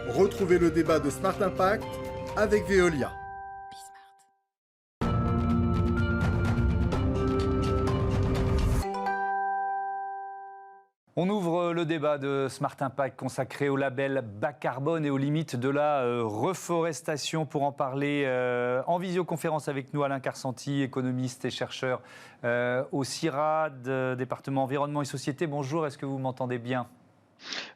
Retrouvez le débat de Smart Impact avec Veolia. On ouvre le débat de Smart Impact consacré au label bas carbone et aux limites de la reforestation. Pour en parler en visioconférence avec nous, Alain Carsanti, économiste et chercheur au CIRAD, département environnement et société. Bonjour, est-ce que vous m'entendez bien ?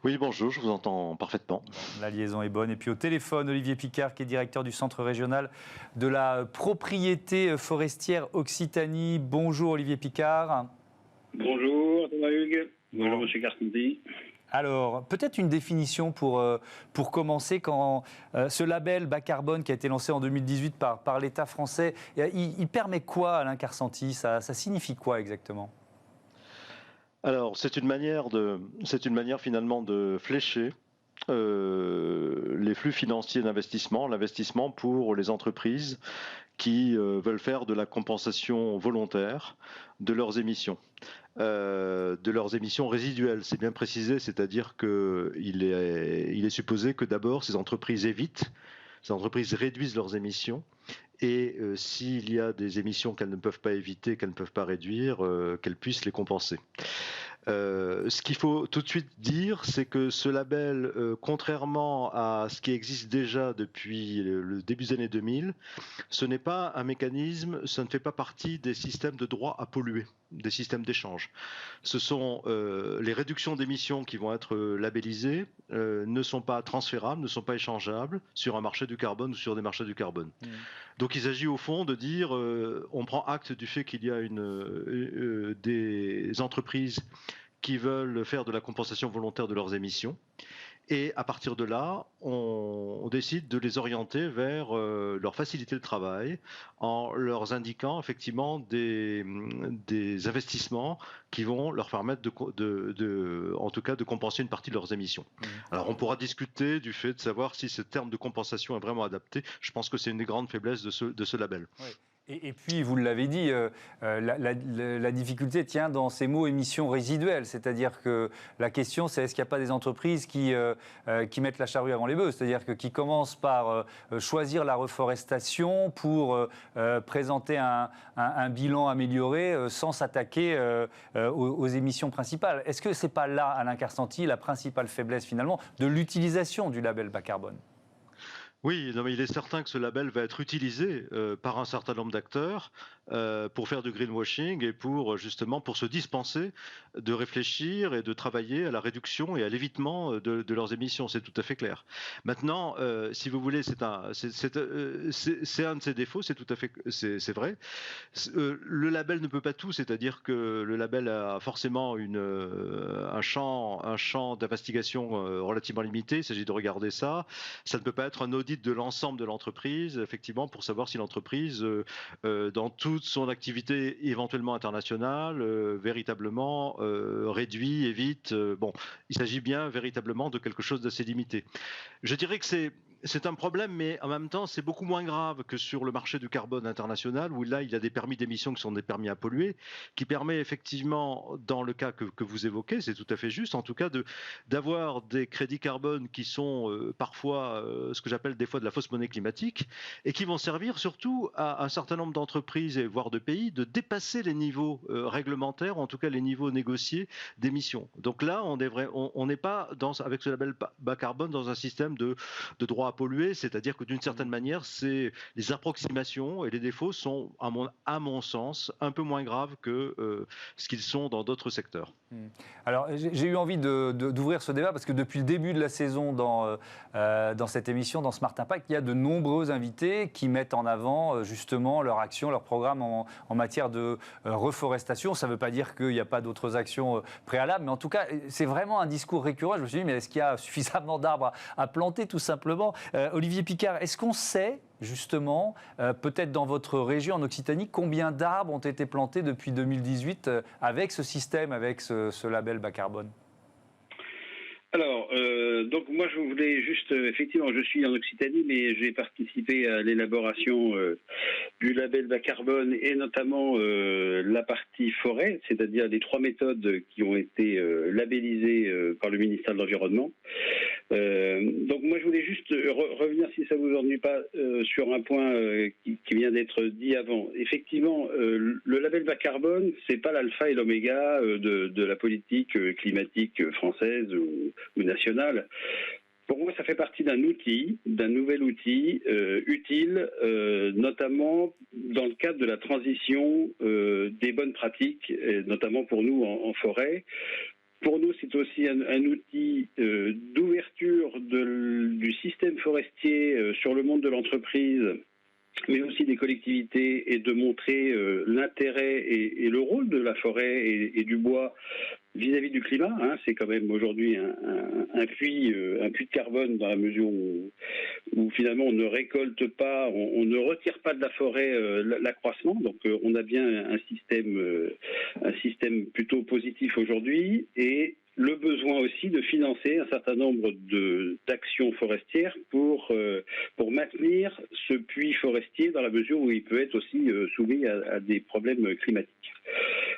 Oui, bonjour, je vous entends parfaitement. La liaison est bonne. Et puis au téléphone, Olivier Picard, qui est directeur du Centre régional de la propriété forestière Occitanie. Bonjour Olivier Picard. Bonjour Thomas Hugues. Bonjour Monsieur Carsanti. Alors, peut-être une définition pour commencer. Quand ce label bas carbone qui a été lancé en 2018 par l'État français, il permet quoi, Alain Carsanti ? Ça signifie quoi exactement ? Alors, c'est une manière finalement de flécher les flux financiers d'investissement, l'investissement pour les entreprises qui veulent faire de la compensation volontaire de leurs émissions résiduelles. C'est bien précisé, c'est-à-dire qu'il est supposé que d'abord ces entreprises réduisent leurs émissions et s'il y a des émissions qu'elles ne peuvent pas éviter, qu'elles ne peuvent pas réduire, qu'elles puissent les compenser. Ce qu'il faut tout de suite dire, c'est que ce label, contrairement à ce qui existe déjà depuis le début des années 2000, ce n'est pas un mécanisme, ça ne fait pas partie des systèmes de droit à polluer, des systèmes d'échange. Ce sont les réductions d'émissions qui vont être labellisées, ne sont pas transférables, ne sont pas échangeables sur un marché du carbone ou sur des marchés du carbone. Donc il s'agit au fond de dire, on prend acte du fait qu'il y a des entreprises qui veulent faire de la compensation volontaire de leurs émissions. Et à partir de là, on décide de les orienter vers leur faciliter le travail en leur indiquant effectivement des investissements qui vont leur permettre en tout cas de compenser une partie de leurs émissions. Alors on pourra discuter du fait de savoir si ce terme de compensation est vraiment adapté. Je pense que c'est une des grandes faiblesses de ce label. Oui. Et puis, vous l'avez dit, la difficulté tient dans ces mots émissions résiduelles. C'est-à-dire que la question, c'est est-ce qu'il n'y a pas des entreprises qui mettent la charrue avant les bœufs ? C'est-à-dire qui commencent par choisir la reforestation pour présenter un bilan amélioré sans s'attaquer aux émissions principales. Est-ce que ce n'est pas là, Alain Carsanti, la principale faiblesse finalement de l'utilisation du label bas carbone ? Oui, non, mais il est certain que ce label va être utilisé par un certain nombre d'acteurs pour faire du greenwashing et pour se dispenser de réfléchir et de travailler à la réduction et à l'évitement de leurs émissions. C'est tout à fait clair. Maintenant, si vous voulez, c'est un de ses défauts, c'est vrai. Le label ne peut pas tout, c'est-à-dire que le label a forcément un champ d'investigation relativement limité. Il s'agit de regarder ça. Ça ne peut pas être un audit de l'ensemble de l'entreprise, effectivement, pour savoir si l'entreprise, dans toute son activité éventuellement internationale, véritablement réduit, évite. Il s'agit bien véritablement de quelque chose d'assez limité. Je dirais que c'est un problème, mais en même temps, c'est beaucoup moins grave que sur le marché du carbone international, où là, il y a des permis d'émission qui sont des permis à polluer, qui permet effectivement, dans le cas que vous évoquez, c'est tout à fait juste, en tout cas, d'avoir des crédits carbone qui sont parfois ce que j'appelle des fois de la fausse monnaie climatique, et qui vont servir surtout à un certain nombre d'entreprises, et voire de pays, de dépasser les niveaux réglementaires, en tout cas les niveaux négociés d'émissions. Donc là, on n'est pas, avec ce label bas carbone, dans un système de droit à polluer, c'est-à-dire que d'une certaine manière, les approximations et les défauts sont, à mon sens, un peu moins graves que ce qu'ils sont dans d'autres secteurs. Alors, j'ai eu envie d'ouvrir ce débat parce que depuis le début de la saison dans cette émission, dans Smart Impact, il y a de nombreux invités qui mettent en avant justement leur action, leur programme en matière de reforestation. Ça ne veut pas dire qu'il n'y a pas d'autres actions préalables, mais en tout cas, c'est vraiment un discours récurrent. Je me suis dit, mais est-ce qu'il y a suffisamment d'arbres à planter, tout simplement ? Olivier Picard, est-ce qu'on sait justement, peut-être dans votre région en Occitanie, combien d'arbres ont été plantés depuis 2018 avec ce système, avec ce label bas carbone ? Alors, donc moi je voulais juste, effectivement, je suis en Occitanie, mais j'ai participé à l'élaboration du label bas carbone et notamment la partie forêt, c'est-à-dire les 3 méthodes qui ont été labellisées par le ministère de l'Environnement. Donc moi je voulais juste revenir, si ça vous ennuie pas, sur un point qui vient d'être dit avant. Effectivement, le label bas carbone, c'est pas l'alpha et l'oméga de la politique climatique française ou nationale. Pour moi, ça fait partie d'un nouvel outil utile, notamment dans le cadre de la transition des bonnes pratiques, et notamment pour nous en forêt. Pour nous, c'est aussi un outil d'ouverture du système forestier sur le monde de l'entreprise, mais aussi des collectivités, et de montrer l'intérêt et le rôle de la forêt et du bois vis-à-vis du climat. C'est quand même aujourd'hui un puits de carbone, dans la mesure où finalement on ne récolte pas, on ne retire pas de la forêt l'accroissement. Donc on a bien un système plutôt positif aujourd'hui, et le besoin aussi de financer un certain nombre d'actions forestières pour maintenir ce puits forestier, dans la mesure où il peut être aussi soumis à des problèmes climatiques.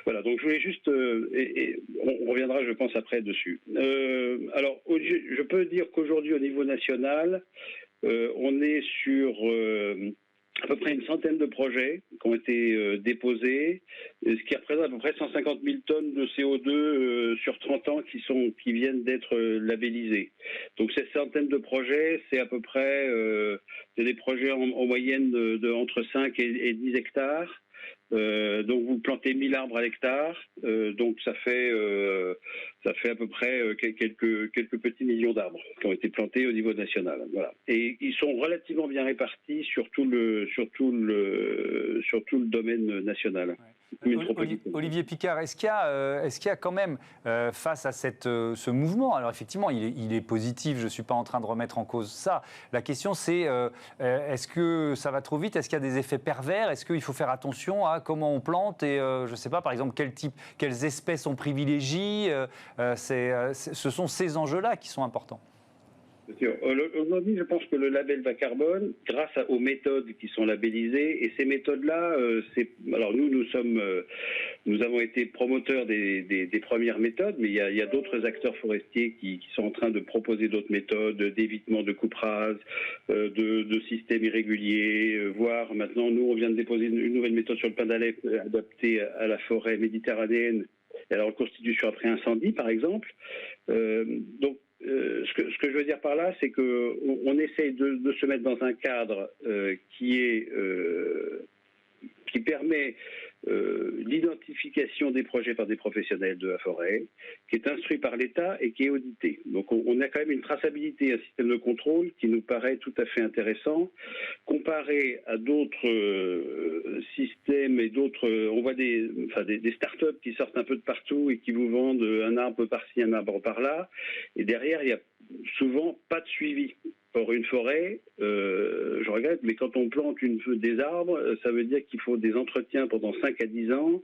Voilà, donc je voulais juste, et on reviendra je pense après dessus. Alors je peux dire qu'aujourd'hui au niveau national, on est sur à peu près une centaine de projets qui ont été déposés, ce qui représente à peu près 150 000 tonnes de CO2 sur 30 ans qui viennent d'être labellisés. Donc ces centaines de projets, c'est à peu près c'est des projets en moyenne de entre 5 et 10 hectares. Donc vous plantez 1000 arbres à l'hectare, donc ça fait à peu près quelques petits millions d'arbres qui ont été plantés au niveau national. Voilà. Et ils sont relativement bien répartis sur tout le domaine national. Ouais. Olivier Picard, est-ce qu'il y a quand même, face à ce mouvement, alors effectivement il est positif, je ne suis pas en train de remettre en cause ça, la question c'est est-ce que ça va trop vite, est-ce qu'il y a des effets pervers, est-ce qu'il faut faire attention à comment on plante et je ne sais pas par exemple quelles espèces on privilégie, ce sont ces enjeux-là qui sont importants. Aujourd'hui, je pense que le label bas carbone, grâce aux méthodes qui sont labellisées, et ces méthodes-là, alors nous avons été promoteurs des premières méthodes, mais il y a d'autres acteurs forestiers qui sont en train de proposer d'autres méthodes d'évitement de coupe rase, de systèmes irréguliers, voire maintenant, nous, on vient de déposer une nouvelle méthode sur le pin d'Alep adaptée à la forêt méditerranéenne, alors en constitution après incendie, par exemple. Donc, ce que je veux dire par là, c'est qu'on essaye de se mettre dans un cadre qui permet l'identification des projets par des professionnels de la forêt, qui est instruit par l'État et qui est audité. Donc on a quand même une traçabilité, un système de contrôle qui nous paraît tout à fait intéressant, comparé à d'autres systèmes et d'autres... on voit des start-up qui sortent un peu de partout et qui vous vendent un arbre par-ci, un arbre par-là, et derrière, il n'y a souvent pas de suivi. Or, une forêt, je regrette, mais quand on plante des arbres, ça veut dire qu'il faut des entretiens pendant 5 à 10 ans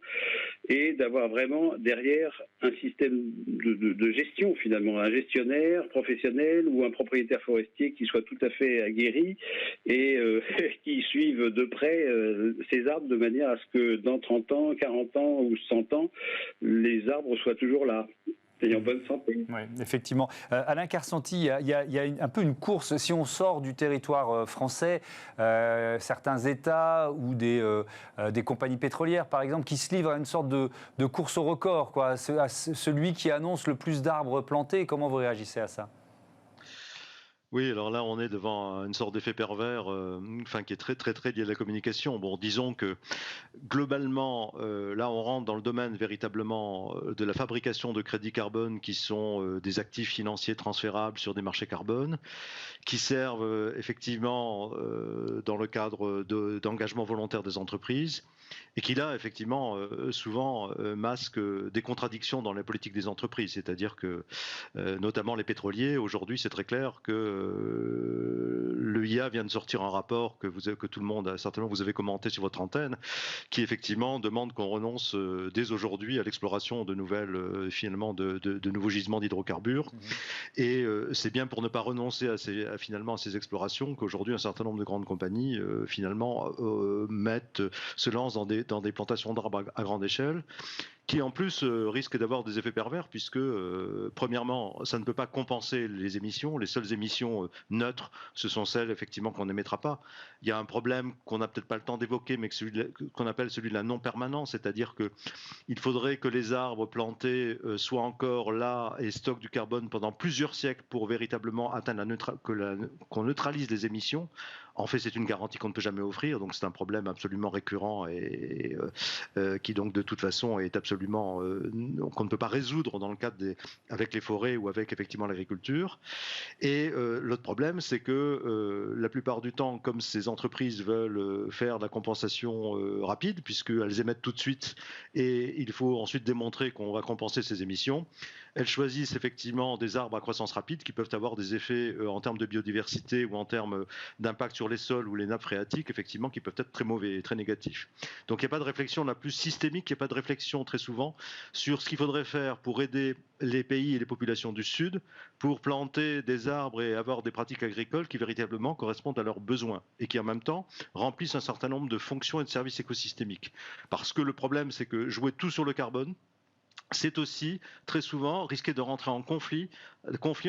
et d'avoir vraiment derrière un système de gestion, finalement, un gestionnaire professionnel ou un propriétaire forestier qui soit tout à fait aguerri et qui suive de près ces arbres de manière à ce que dans 30 ans, 40 ans ou 100 ans, les arbres soient toujours là. Et en bonne santé. Oui, effectivement. Alain Carsanti, il y a un peu une course, si on sort du territoire français, certains États ou des compagnies pétrolières, par exemple, qui se livrent à une sorte de course au record, quoi, à celui qui annonce le plus d'arbres plantés. Comment vous réagissez à ça ? Oui, alors là, on est devant une sorte d'effet pervers, qui est très, très, très lié à la communication. Bon, disons que globalement, là, on rentre dans le domaine véritablement de la fabrication de crédits carbone qui sont des actifs financiers transférables sur des marchés carbone, qui servent effectivement dans le cadre d'engagement volontaire des entreprises et qui là, effectivement, souvent masquent des contradictions dans la politique des entreprises. C'est-à-dire que, notamment les pétroliers, aujourd'hui, c'est très clair que l'EIA vient de sortir un rapport que tout le monde, certainement, vous avez commenté sur votre antenne, qui effectivement demande qu'on renonce dès aujourd'hui à l'exploration de finalement, de nouveaux gisements d'hydrocarbures. Et c'est bien pour ne pas renoncer à ces explorations qu'aujourd'hui, un certain nombre de grandes compagnies, finalement, se lancent dans des plantations d'arbres à grande échelle, qui en plus risque d'avoir des effets pervers puisque, premièrement, ça ne peut pas compenser les émissions. Les seules émissions neutres, ce sont celles effectivement qu'on n'émettra pas. Il y a un problème qu'on n'a peut-être pas le temps d'évoquer, mais qu'on appelle celui de la non-permanence, c'est-à-dire qu'il faudrait que les arbres plantés soient encore là et stockent du carbone pendant plusieurs siècles pour véritablement atteindre qu'on neutralise les émissions. En fait, c'est une garantie qu'on ne peut jamais offrir, donc c'est un problème absolument récurrent et qui donc de toute façon est absolument qu'on ne peut pas résoudre dans le cadre avec les forêts ou avec effectivement l'agriculture. Et l'autre problème, c'est que la plupart du temps, comme ces entreprises veulent faire de la compensation rapide, puisqu'elles émettent tout de suite et il faut ensuite démontrer qu'on va compenser ces émissions, elles choisissent effectivement des arbres à croissance rapide qui peuvent avoir des effets en termes de biodiversité ou en termes d'impact sur les sols ou les nappes phréatiques, effectivement, qui peuvent être très mauvais et très négatifs. Donc il n'y a pas de réflexion la plus systémique, il n'y a pas de réflexion très souvent sur ce qu'il faudrait faire pour aider les pays et les populations du Sud pour planter des arbres et avoir des pratiques agricoles qui véritablement correspondent à leurs besoins et qui en même temps remplissent un certain nombre de fonctions et de services écosystémiques. Parce que le problème, c'est que jouer tout sur le carbone, c'est aussi très souvent risquer de rentrer en conflit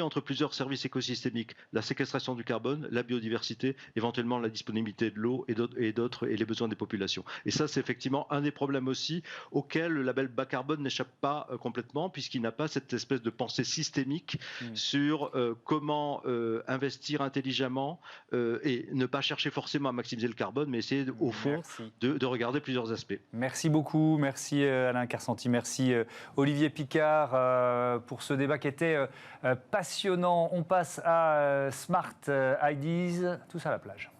entre plusieurs services écosystémiques, la séquestration du carbone, la biodiversité, éventuellement la disponibilité de l'eau et d'autres et les besoins des populations. Et ça, c'est effectivement un des problèmes aussi auxquels le label bas carbone n'échappe pas complètement, puisqu'il n'a pas cette espèce de pensée systémique sur comment investir intelligemment et ne pas chercher forcément à maximiser le carbone, mais essayer au fond de regarder plusieurs aspects. Merci beaucoup, merci Alain Carsanti, merci Olivier Picard pour ce débat qui était passionnant. On passe à Smart Ideas, tous à la plage.